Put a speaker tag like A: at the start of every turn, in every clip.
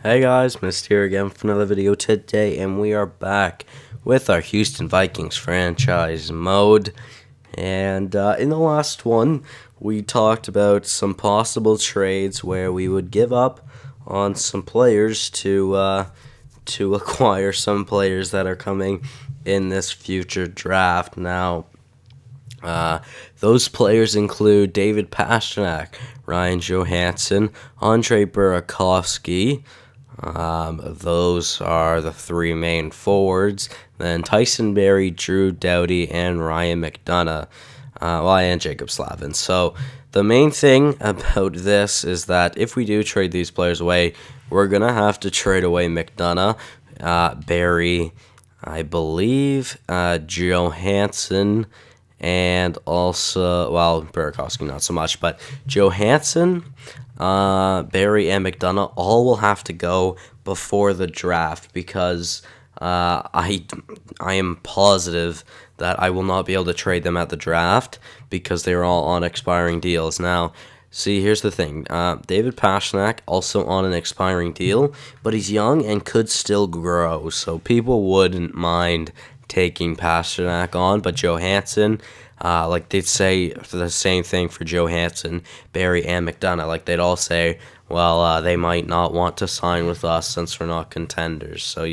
A: Hey guys, Mist here again for another video today, and we are back with our Houston Vikings franchise mode. And in the last one, we talked about some possible trades where we would give up on some players to acquire some players that are coming in this future draft. Now, those players include David Pastrnak, Ryan Johansson, Andre Burakovsky. Those are the three main forwards. Then Tyson Barrie, Drew Doughty, and Ryan McDonough. And Jacob Slavin. So the main thing about this is that if we do trade these players away, we're going to have to trade away McDonough, Barrie, I believe, Johansson, and also, Burakovsky not so much, but Johansson, Barrie, and McDonough all will have to go before the draft because I am positive that I will not be able to trade them at the draft because they're all on expiring deals. Now, see, here's the thing. David Pastrnak also on an expiring deal, but he's young and could still grow, so people wouldn't mind taking Pastrnak on, but Johansson, they'd say the same thing for Johansson, Barrie, and McDonough. Like, they'd all say, well, they might not want to sign with us since we're not contenders. So,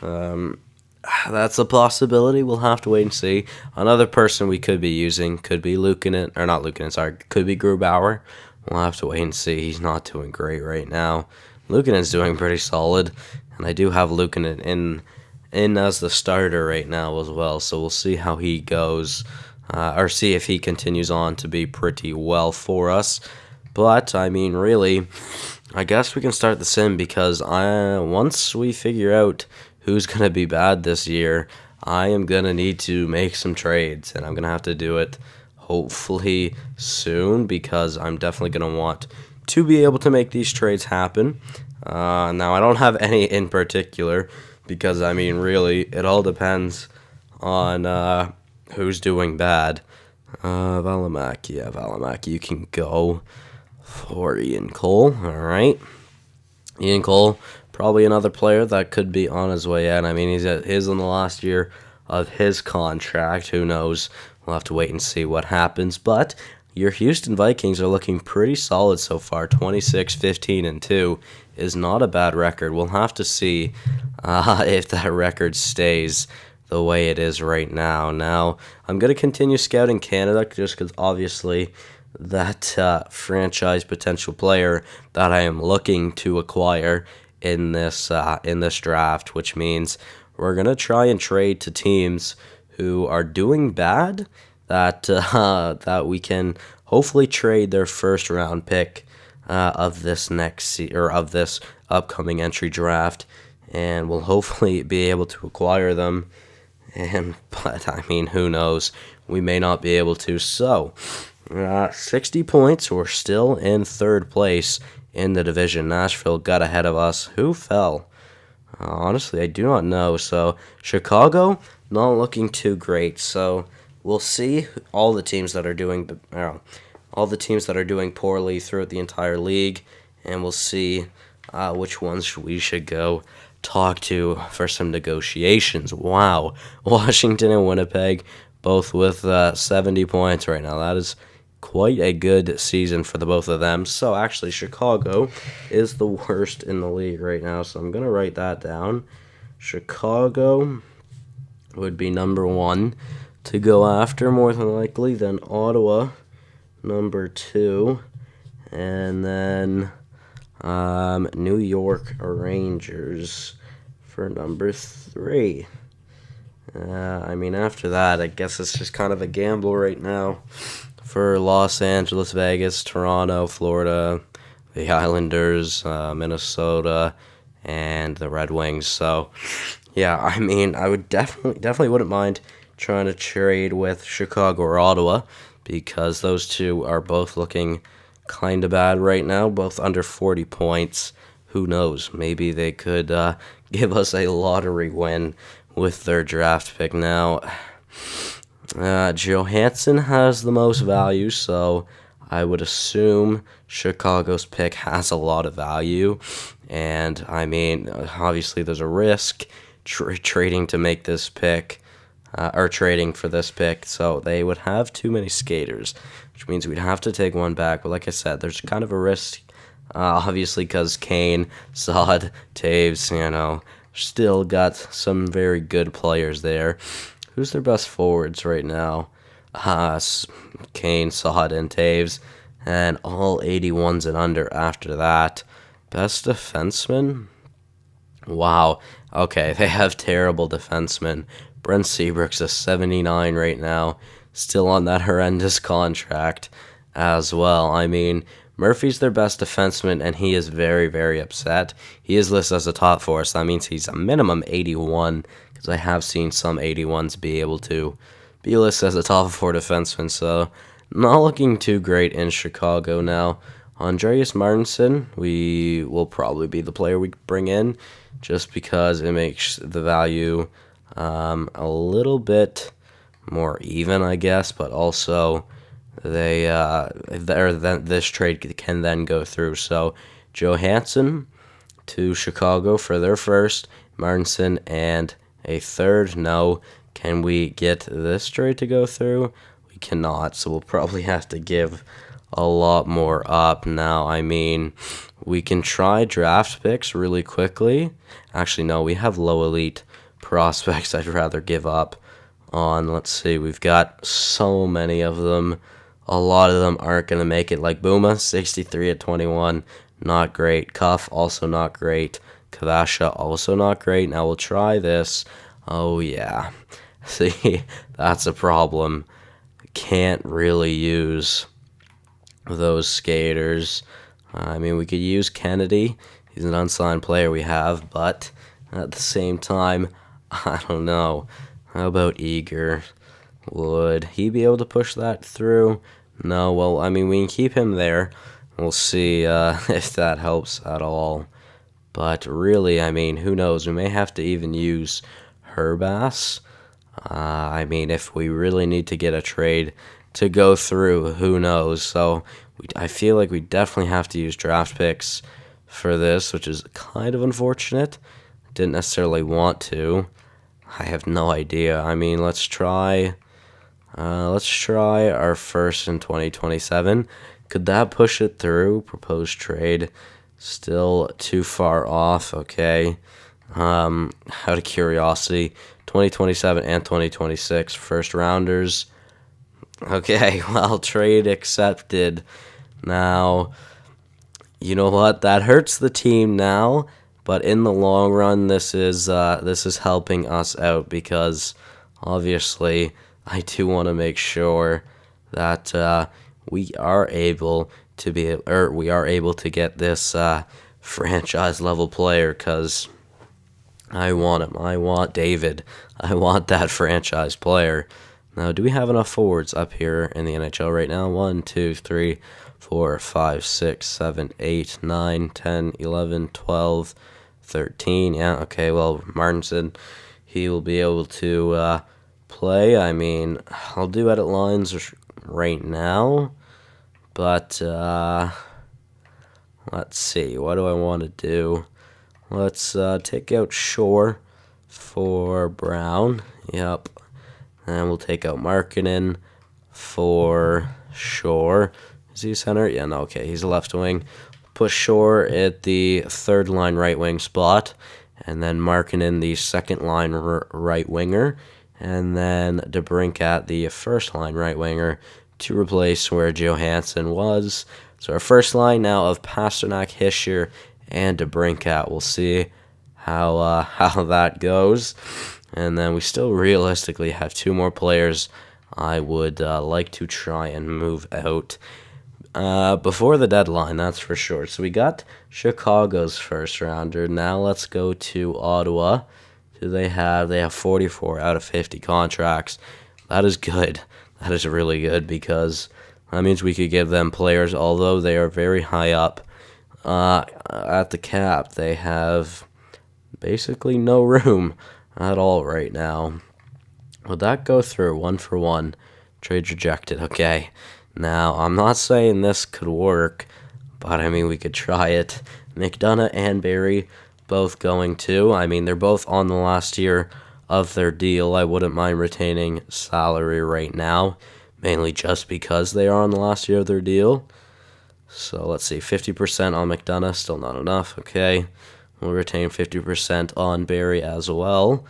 A: that's a possibility. We'll have to wait and see. Another person we could be using could be could be Grubauer. We'll have to wait and see. He's not doing great right now. Luukkonen's doing pretty solid, and I do have Luukkonen in as the starter right now as well, so we'll see how he goes, or see if he continues on to be pretty well for us. But, really, I guess we can start the sim because once we figure out who's going to be bad this year, I am going to need to make some trades, and I'm going to have to do it hopefully soon because I'm definitely going to want to be able to make these trades happen. Now, I don't have any in particular because, really, it all depends on who's doing bad. Valimaki, you can go for Ian Cole, all right. Ian Cole, probably another player that could be on his way out. He's in the last year of his contract. Who knows? We'll have to wait and see what happens. But your Houston Vikings are looking pretty solid so far. 26, 15, and 2 is not a bad record. We'll have to see if that record stays the way it is right now. Now, I'm going to continue scouting Canada just because obviously that franchise potential player that I am looking to acquire in this draft, which means we're going to try and trade to teams who are doing bad that we can hopefully trade their first round pick of this of this upcoming entry draft, and we'll hopefully be able to acquire them. But who knows? We may not be able to. So, 60 points. We're still in third place in the division. Nashville got ahead of us. Who fell? Honestly, I do not know. So, Chicago not looking too great. So, we'll see all the teams that are doing poorly throughout the entire league, and we'll see which ones we should go talk to for some negotiations. Wow, Washington and Winnipeg both with 70 points right now. That is quite a good season for the both of them. So actually, Chicago is the worst in the league right now, so I'm going to write that down. Chicago would be number 1 to go after, more than likely, then Ottawa, number 2, and then New York Rangers for number 3. After that, I guess it's just kind of a gamble right now for Los Angeles, Vegas, Toronto, Florida, the Islanders, Minnesota, and the Red Wings. So, yeah, I would definitely wouldn't mind trying to trade with Chicago or Ottawa because those two are both looking kind of bad right now, both under 40 points. Who knows? Maybe they could give us a lottery win with their draft pick. Now, Johansson has the most value, so I would assume Chicago's pick has a lot of value, and I mean, obviously there's a risk trading to make this pick, or trading for this pick, so they would have too many skaters, which means we'd have to take one back. But like I said, there's kind of a risk, obviously, because Kane, Saad, Taves, still got some very good players there. Who's their best forwards right now? Kane, Saad, and Taves, and all 81s and under after that. Best defenseman? Wow. Okay, they have terrible defensemen. Brent Seabrook's a 79 right now, still on that horrendous contract as well. I mean, Murphy's their best defenseman, and he is very, very upset. He is listed as a top four, so that means he's a minimum 81, because I have seen some 81s be able to be listed as a top four defenseman, so not looking too great in Chicago now. Andreas Martinson, we will probably be the player we bring in, just because it makes the value a little bit more even, I guess, but also this trade can then go through. So Johansson to Chicago for their first, Martinson and a third. No. Can we get this trade to go through? We cannot, so we'll probably have to give a lot more up now. I mean, we can try draft picks really quickly. Actually, no, we have low elite prospects I'd rather give up on. Let's see, we've got so many of them. A lot of them aren't going to make it, like Booma, 63 at 21, not great. Cuff, also not great. Kavasha, also not great. Now we'll try this. Oh, yeah. See, that's a problem. Can't really use those skaters. I mean, we could use Kennedy. He's an unsigned player we have, but at the same time, I don't know. How about Eager? Would he be able to push that through? No, well, I mean, we can keep him there. We'll see if that helps at all. But really, I mean, who knows? We may have to even use Herbass. I mean, if we really need to get a trade to go through, who knows? So I feel like we definitely have to use draft picks for this, which is kind of unfortunate. Didn't necessarily want to. I have no idea. I mean, let's try our first in 2027. Could that push it through? Proposed trade. Still too far off. Okay. Out of curiosity, 2027 and 2026 first rounders. Okay, well, trade accepted. Now, you know what? That hurts the team now, but in the long run, this is helping us out, because obviously I do want to make sure that we are able to get this franchise level player, because I want him. I want David. I want that franchise player. Now, do we have enough forwards up here in the NHL right now? 1, 2, 3, 4, 5, 6, 7, 8, 9, 10, 11, 12, 13. Yeah, okay, well, Martinson, he will be able to play. I mean, I'll do edit lines right now, but let's see. What do I want to do? Let's take out Shore for Brown. Yep. And we'll take out Markkinen for Shore. Is he center? Yeah, no, okay. He's a left wing. Put Shore at the third line right wing spot. And then Markkinen the second line right winger. And then DeBrincat the first line right winger to replace where Johansson was. So our first line now of Pasternak, Hischier, and DeBrincat. We'll see how that goes. And then we still realistically have 2 more players I would like to try and move out before the deadline, that's for sure. So we got Chicago's first rounder. Now let's go to Ottawa. They have 44 out of 50 contracts. That is good. That is really good, because that means we could give them players, although they are very high up at the cap. They have basically no room at all right now. Would that go through 1 for 1? Trade rejected. Okay. Now, I'm not saying this could work, but I mean, we could try it. McDonough and Barry both going too. I mean, they're both on the last year of their deal. I wouldn't mind retaining salary right now, mainly just because they are on the last year of their deal. So let's see, 50% on McDonough, still not enough. Okay, we'll retain 50% on Barry as well.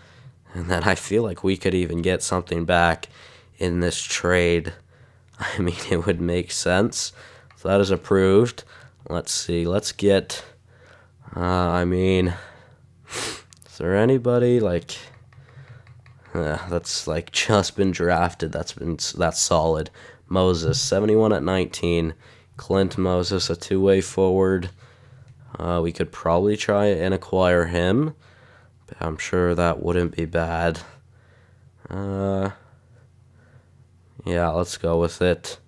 A: And then I feel like we could even get something back in this trade. I mean, it would make sense. So that is approved. Let's see. Let's get. I mean, is there anybody like that's like just been drafted? That's solid. Moses, 71 at 19. Clint Moses, a two-way forward. We could probably try and acquire him. But I'm sure that wouldn't be bad. Yeah, let's go with it.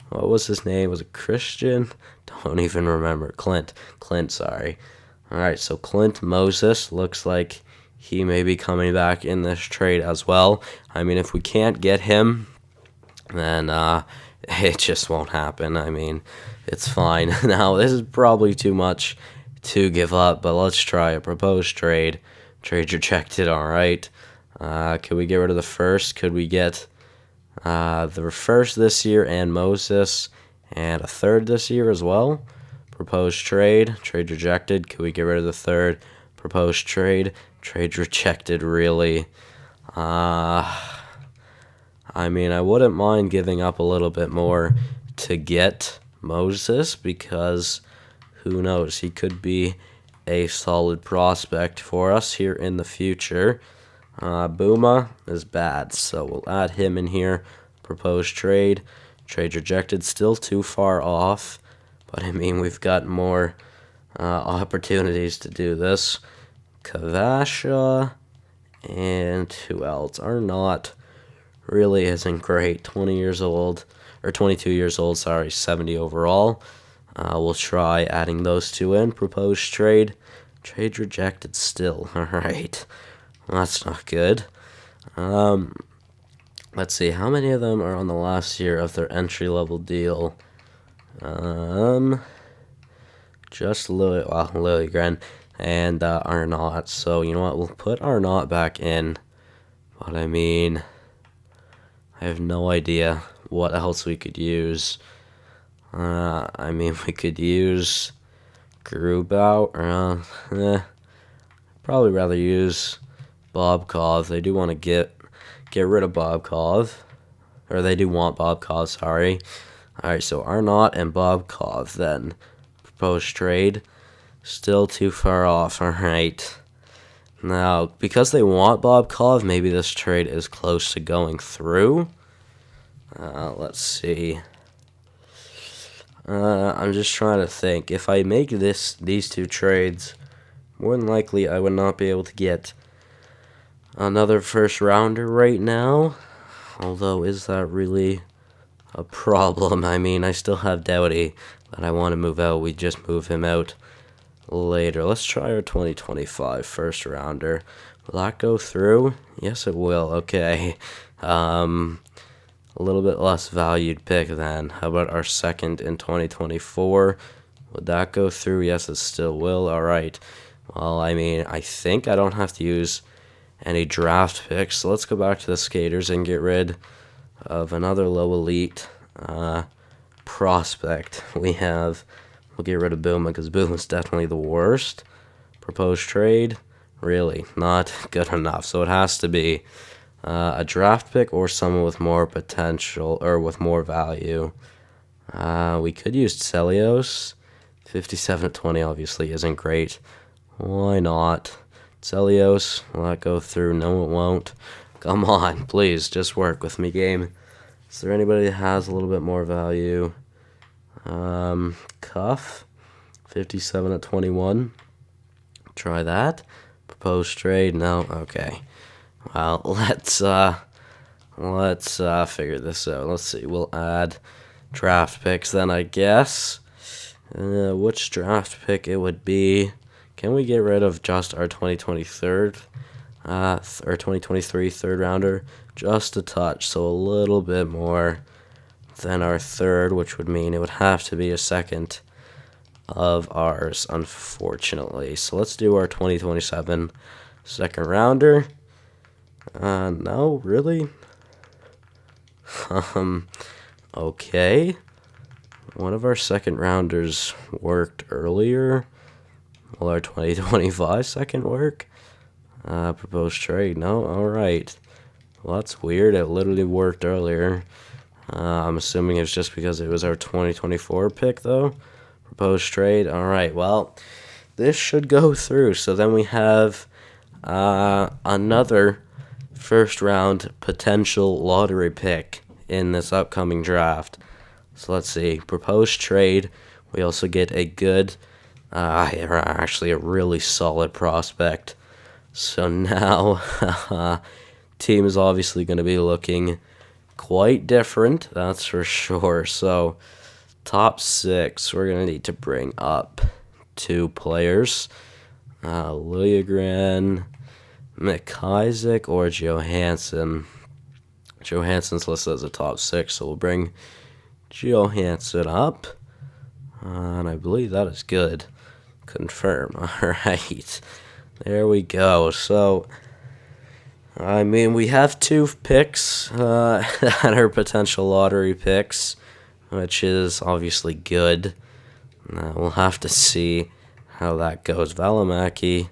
A: What was his name? Was it Christian? Don't even remember. Clint, sorry. Alright, so Clint Moses looks like he may be coming back in this trade as well. I mean, if we can't get him, then it just won't happen. I mean, it's fine. Now, this is probably too much to give up, but let's try a proposed trade. Trade rejected, alright. Could we get rid of the first? Could we get the first this year and Moses and a third this year as well? Proposed trade. Trade rejected. Could we get rid of the third? Proposed trade. Trade rejected, really. I mean, I wouldn't mind giving up a little bit more to get Moses because who knows, he could be a solid prospect for us here in the future. Booma is bad, so we'll add him in here. Proposed trade. Trade rejected, still too far off, but I mean, we've got more opportunities to do this. Kavasha and who else are not really isn't great. 20 years old, or 22 years old, sorry, 70 overall. We'll try adding those two in. Proposed trade. Trade rejected still. Alright. Well, that's not good. Let's see. How many of them are on the last year of their entry-level deal? Just Lilligren and Arnott. So, you know what? We'll put Arnott back in. But, I mean, I have no idea what else we could use. I mean, we could use Grubauer. Probably rather use Bobkov. They do want to get rid of Bobkov. Or they do want Bobkov, sorry. Alright, so Arnott and Bobkov then. Proposed trade. Still too far off, alright. Now, because they want Bobkov, maybe this trade is close to going through. Let's see. I'm just trying to think. If I make these two trades, more than likely I would not be able to get another first rounder right now. Although, is that really a problem? I mean, I still have Doughty that I want to move out. We just move him out later. Let's try our 2025 first rounder. Will that go through? Yes, it will. Okay. A little bit less valued pick then. How about our second in 2024? Would that go through? Yes, it still will. All right. Well, I mean, I think I don't have to use any draft picks. So let's go back to the skaters and get rid of another low elite prospect. We'll get rid of Booma because Booma's definitely the worst. Proposed trade? Really, not good enough. So it has to be a draft pick or someone with more potential or with more value. We could use Celios. 57 at 20 obviously isn't great. Why not? Celios, will that go through? No, it won't. Come on, please, just work with me, game. Is there anybody that has a little bit more value? Cuff, 57 at 21. Try that. Proposed trade? No? Okay. Well, let's figure this out. Let's see. We'll add draft picks then, I guess. Which draft pick it would be? Can we get rid of just our 2023 third rounder? Just a touch, so a little bit more then our third, which would mean it would have to be a second of ours, unfortunately. So let's do our 2027 second rounder. No, really? Okay. One of our second rounders worked earlier. Will our 2025 second work? Proposed trade. No? Alright. Well, that's weird. It literally worked earlier. I'm assuming it's just because it was our 2024 pick, though. Proposed trade. Alright, well, this should go through. So then we have another first round potential lottery pick in this upcoming draft. So let's see. Proposed trade. We also get a good, actually a really solid prospect. So now, team is obviously going to be looking quite different, that's for sure. So, top 6, we're going to need to bring up 2 players. Liljegren, McIsaac, or Johansson. Johansson's listed as a top 6, so we'll bring Johansson up. And I believe that is good. Confirm. Alright. There we go. So, I mean, we have 2 picks that are potential lottery picks, which is obviously good. We'll have to see how that goes. Valimaki,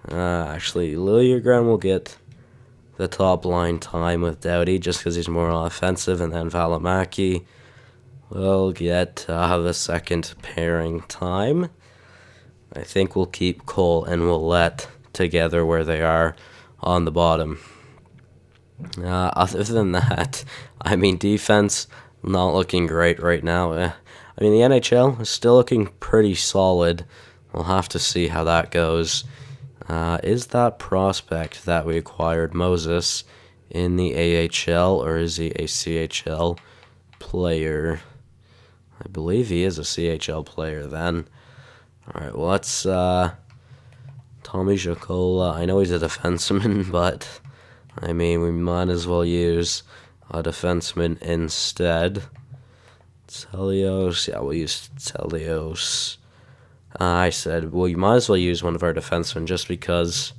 A: actually, Liljegren will get the top line time with Doughty just because he's more offensive, and then Valimaki will get the second pairing time. I think we'll keep Cole and Willette together where they are on the bottom. Other than that, I mean, defense not looking great right now. I mean, the NHL is still looking pretty solid. We'll have to see how that goes. Is that prospect that we acquired, Moses, in the AHL, or is he a CHL player? I believe he is a CHL player then. Alright, well, let's Tommy Jacola. I know he's a defenseman, but I mean, we might as well use a defenseman instead. Telios, yeah, we'll use Telios. I said, well, you might as well use one of our defensemen just because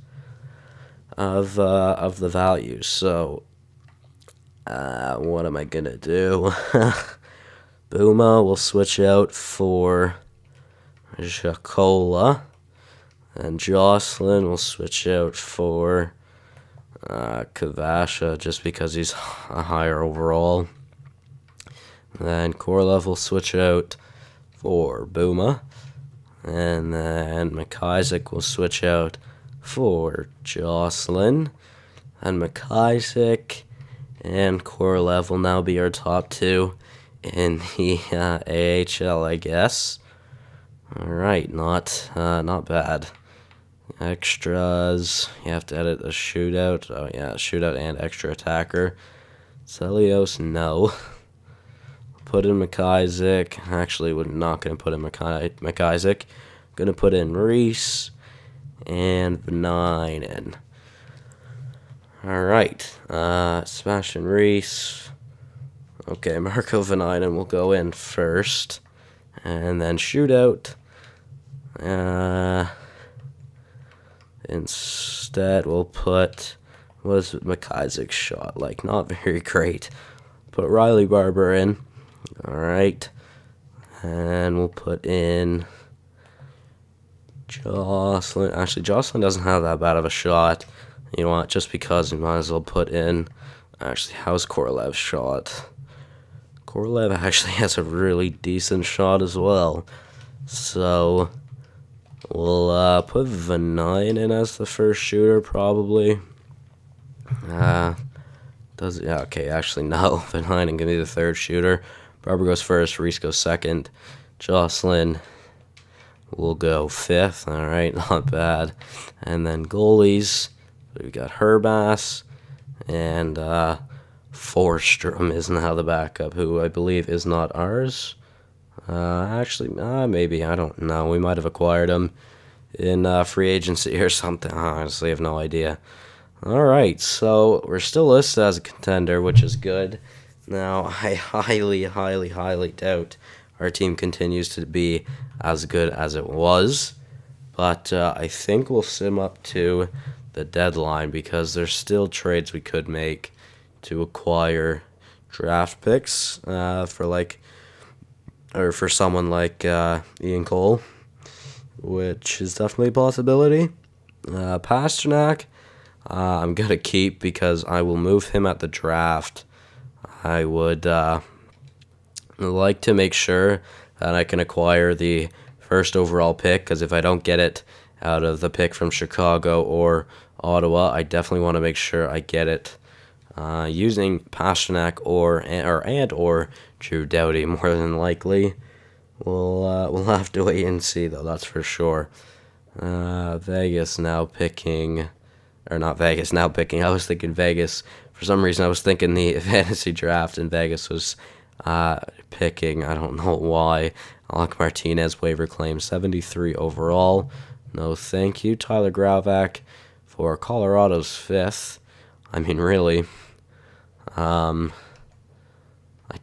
A: of the values. So, what am I gonna do? Booma will switch out for Jacola. And Jocelyn will switch out for Kavasha just because he's a higher overall. Then Korolev will switch out for Booma. And then McIsaac will switch out for Jocelyn. And McIsaac and Korolev will now be our top 2 in the AHL, I guess. Alright, not bad. Extras, you have to edit a shootout. Oh yeah, shootout and extra attacker. Celios, no. Put in McIsaac. Actually, we're not going to put in McIsaac. Going to put in Reese and Veninen. Alright, Sebastian Reese. Okay, Marco Veninen will go in first. And then shootout. Instead, we'll put, what was McIsaac's shot like? Not very great. Put Riley Barber in. Alright. And we'll put in Jocelyn. Actually, Jocelyn doesn't have that bad of a shot. You know what? Just because we might as well put in. Actually, how's Korolev's shot? Korolev actually has a really decent shot as well. So, we'll put Venine in as the first shooter, probably. Yeah, okay, actually, no. Venine can be the third shooter. Barber goes first, Reese goes second. Jocelyn will go fifth. Alright, not bad. And then goalies, we've got Herbass and Forstrom is now the backup, who I believe is not ours. Actually, maybe, I don't know. We might have acquired him in free agency or something. I honestly have no idea. Alright, so we're still listed as a contender, which is good. Now, I highly, highly, highly doubt our team continues to be as good as it was, but I think we'll sim up to the deadline because there's still trades we could make to acquire draft picks for someone like Ian Cole, which is definitely a possibility. Pasternak, I'm gonna keep because I will move him at the draft. I would like to make sure that I can acquire the first overall pick, because if I don't get it out of the pick from Chicago or Ottawa, I definitely want to make sure I get it using Pasternak or Drew Doughty more than likely. We'll have to wait and see though. That's for sure. Vegas now picking, or not Vegas now picking. I was thinking Vegas. For some reason, I was thinking the fantasy draft, and Vegas was picking. I don't know why. Alec Martinez waiver claim, 73 overall. No, thank you. Tyler Gravac for Colorado's 5th. I mean, really. I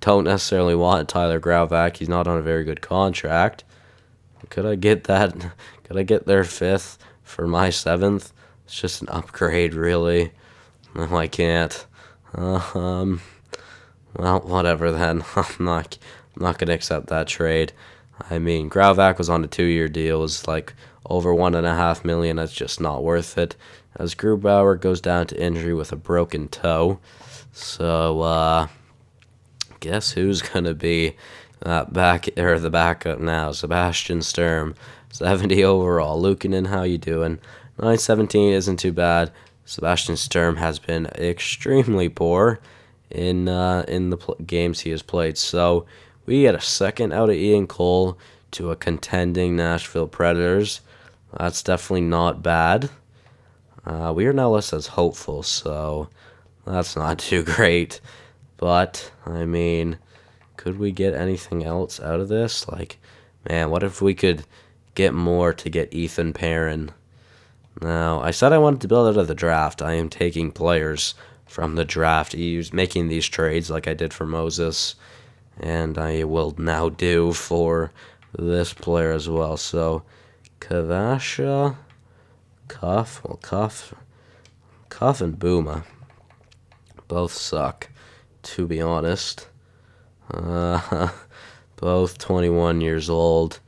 A: don't necessarily want Tyler Gravac. He's not on a very good contract. Could I get that? Could I get their 5th for my 7th? It's just an upgrade, really. No, I can't. Well, whatever then. I'm not gonna accept that trade. I mean, Gravac was on a 2-year deal. It was like over $1.5 million. That's just not worth it. As Grubauer goes down to injury with a broken toe. So, guess who's gonna be the backup now? Sebastian Sturm, 70 overall. Luukkonen, how you doing? 917 isn't too bad. Sebastian Sturm has been extremely poor in the games he has played. So we get a second out of Ian Cole to a contending Nashville Predators. That's definitely not bad. We are now listed as hopeful, so that's not too great. But, I mean, could we get anything else out of this? Like, man, what if we could get more to get Ethan Perrin? Now, I said I wanted to build out of the draft. I am taking players from the draft. He's making these trades like I did for Moses, and I will now do for this player as well. So, Kavasha, Cuff and Booma both suck, to be honest. Both 21 years old.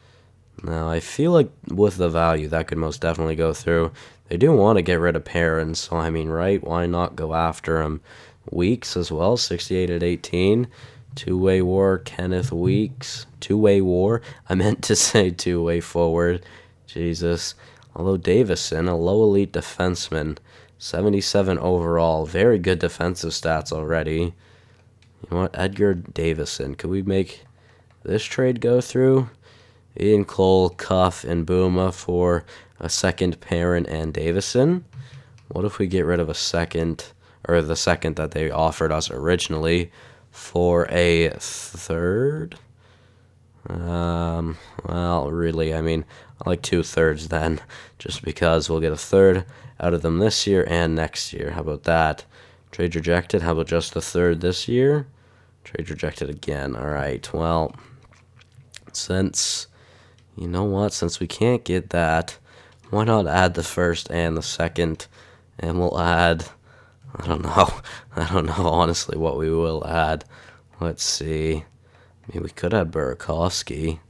A: Now, I feel like with the value, that could most definitely go through. They do want to get rid of Perrin, so I mean, right? Why not go after him? Weeks as well, 68 at 18. Two-way war, Kenneth Weeks. Two-way war? I meant to say two-way forward. Jesus. Although Davison, a low elite defenseman, 77 overall. Very good defensive stats already. You know what? Edgar Davison. Could we make this trade go through? Ian Cole, Cuff, and Booma for a second, Perrin and Davison. What if we get rid of the second that they offered us originally for a third? Well, really, I mean, I like 2/3 then, just because we'll get a third out of them this year and next year. How about that? Trade rejected. How about just the third this year? Trade rejected again. All right, well, you know what? Since we can't get that, why not add the first and the second? And we'll add, I don't know honestly what we will add. Let's see. I mean, we could add Burakovsky.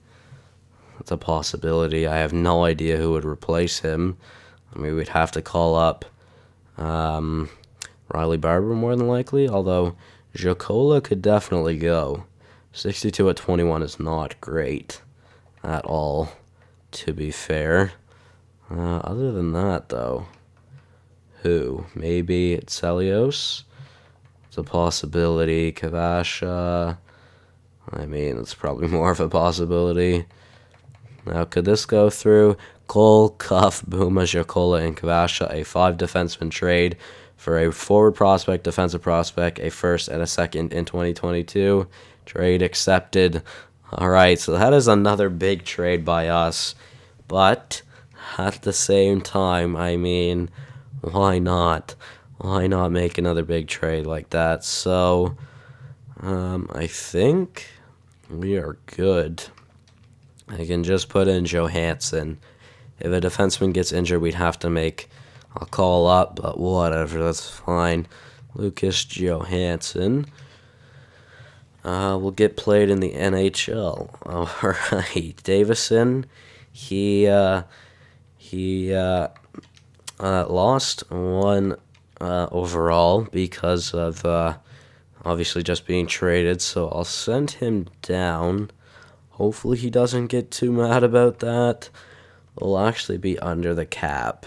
A: That's a possibility. I have no idea who would replace him. I mean, we'd have to call up Riley Barber more than likely, although Jokola could definitely go. 62 at 21 is not great at all, to be fair. Other than that, though, who? Maybe Celios? It's a possibility. Kavasha. I mean, it's probably more of a possibility. Now, could this go through? Cole, Cuff, Booma, Jokola, and Kavasha, a 5-defenseman trade for a forward prospect, defensive prospect, a first, and a second in 2022. Trade accepted. All right, so that is another big trade by us. But at the same time, I mean, why not? Why not make another big trade like that? So, I think we are good. I can just put in Johansson. If a defenseman gets injured, we'd have to make a call up, but whatever, that's fine. Lucas Johansson will get played in the NHL. All right, Davison, he lost one overall because of obviously just being traded, so I'll send him down. Hopefully he doesn't get too mad about that. We'll actually be under the cap.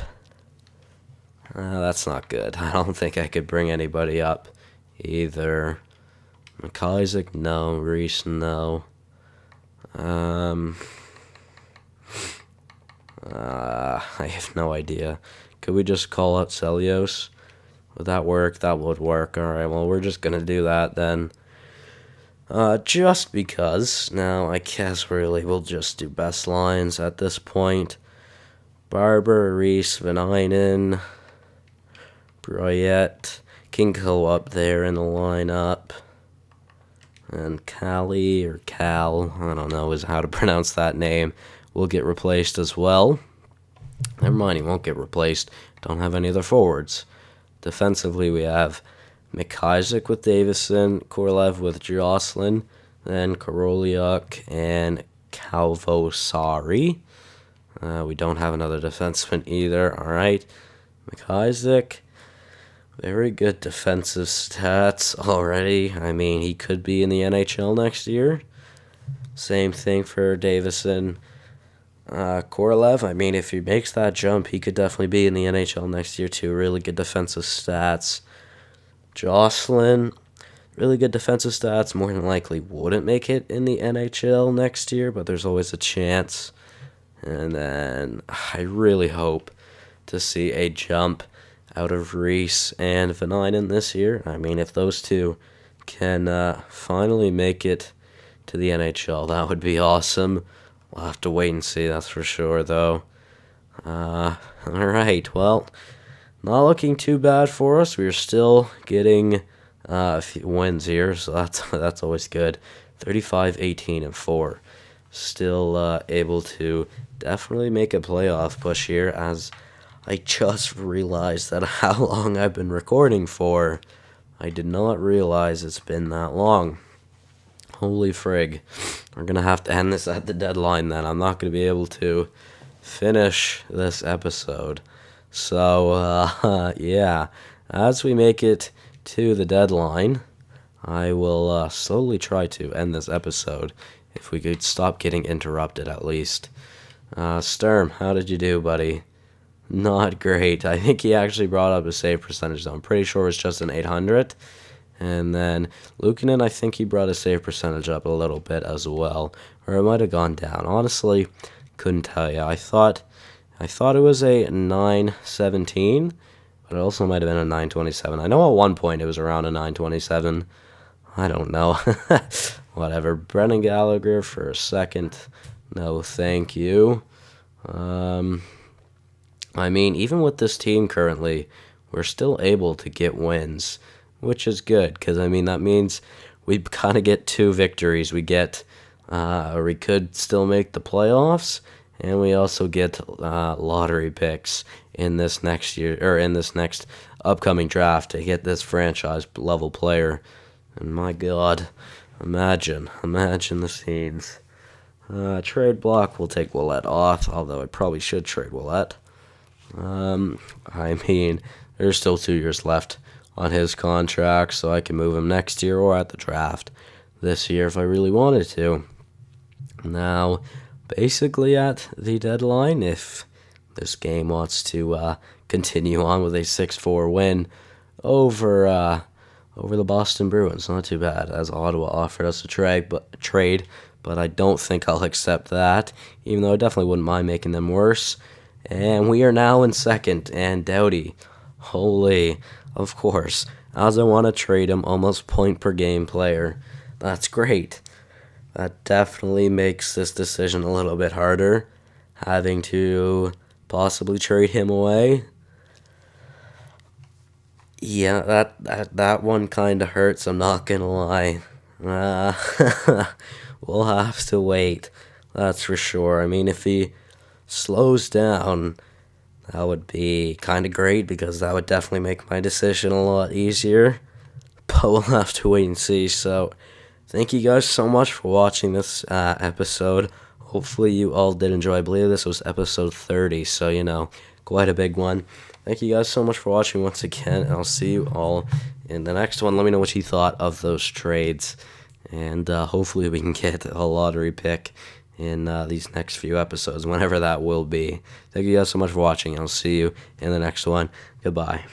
A: That's not good. I don't think I could bring anybody up either. McIsaac, no. Reese, no. I have no idea. Could we just call out Celios? Would that work? That would work. Alright, well, we're just going to do that then. Just because. Now, I guess really we'll just do best lines at this point. Barber, Reese, Vanainen, Broyette can go up there in the lineup. And Callie, or Cal, I don't know is how to pronounce that name, will get replaced as well. Never mind, he won't get replaced. Don't have any other forwards. Defensively, we have McIsaac with Davison, Korolev with Jocelyn, then Koroliuk and Calvosari. We don't have another defenseman either. All right, McIsaac, very good defensive stats already. I mean, he could be in the NHL next year. Same thing for Davison. Korolev, I mean, if he makes that jump, he could definitely be in the NHL next year too. Really good defensive stats. Jocelyn, really good defensive stats. More than likely wouldn't make it in the NHL next year, but there's always a chance. And then I really hope to see a jump out of Reese and Vanainen this year. I mean, if those two can finally make it to the NHL, that would be awesome. We'll have to wait and see, that's for sure, though. All right, well, not looking too bad for us. We're still getting a few wins here, so that's always good. 35, 18, and 4. Still able to definitely make a playoff push here, as I just realized that how long I've been recording for. I did not realize it's been that long. Holy frig. We're going to have to end this at the deadline then. I'm not going to be able to finish this episode. So, yeah, as we make it to the deadline, I will slowly try to end this episode. If we could stop getting interrupted at least. Sturm, how did you do, buddy? Not great. I think he actually brought up his save percentage, though. I'm pretty sure it was just an 800. And then Luukkonen, I think he brought his save percentage up a little bit as well. Or it might have gone down. Honestly, couldn't tell you. I thought it was a 917, but it also might have been a 927. I know at one point it was around a 927. I don't know. Whatever. Brendan Gallagher for a second. No, thank you. I mean, even with this team currently, we're still able to get wins, which is good, because, I mean, that means we kind of get 2 victories. We get, or we could still make the playoffs, and we also get lottery picks in this next year, or in this next upcoming draft to get this franchise-level player. And my God, imagine the scenes. Trade block, we'll take Willette off, although I probably should trade Willette. I mean, there's still 2 years left on his contract, so I can move him next year or at the draft this year if I really wanted to. Now, basically at the deadline, if this game wants to continue on with a 6-4 win over the Boston Bruins, not too bad, as Ottawa offered us a trade, but I don't think I'll accept that, even though I definitely wouldn't mind making them worse. And we are now in second, and Doughty, holy, of course, as I want to trade him almost point per game player. That's great. That definitely makes this decision a little bit harder, having to possibly trade him away. Yeah, that one kind of hurts, I'm not going to lie. Uh, we'll have to wait. That's for sure. I mean, if he slows down, that would be kind of great because that would definitely make my decision a lot easier. But we'll have to wait and see. So, thank you guys so much for watching this episode. Hopefully, you all did enjoy. I believe this was episode 30, so quite a big one. Thank you guys so much for watching once again, and I'll see you all in the next one. Let me know what you thought of those trades, and hopefully we can get a lottery pick in these next few episodes, whenever that will be. Thank you guys so much for watching. I'll see you in the next one. Goodbye.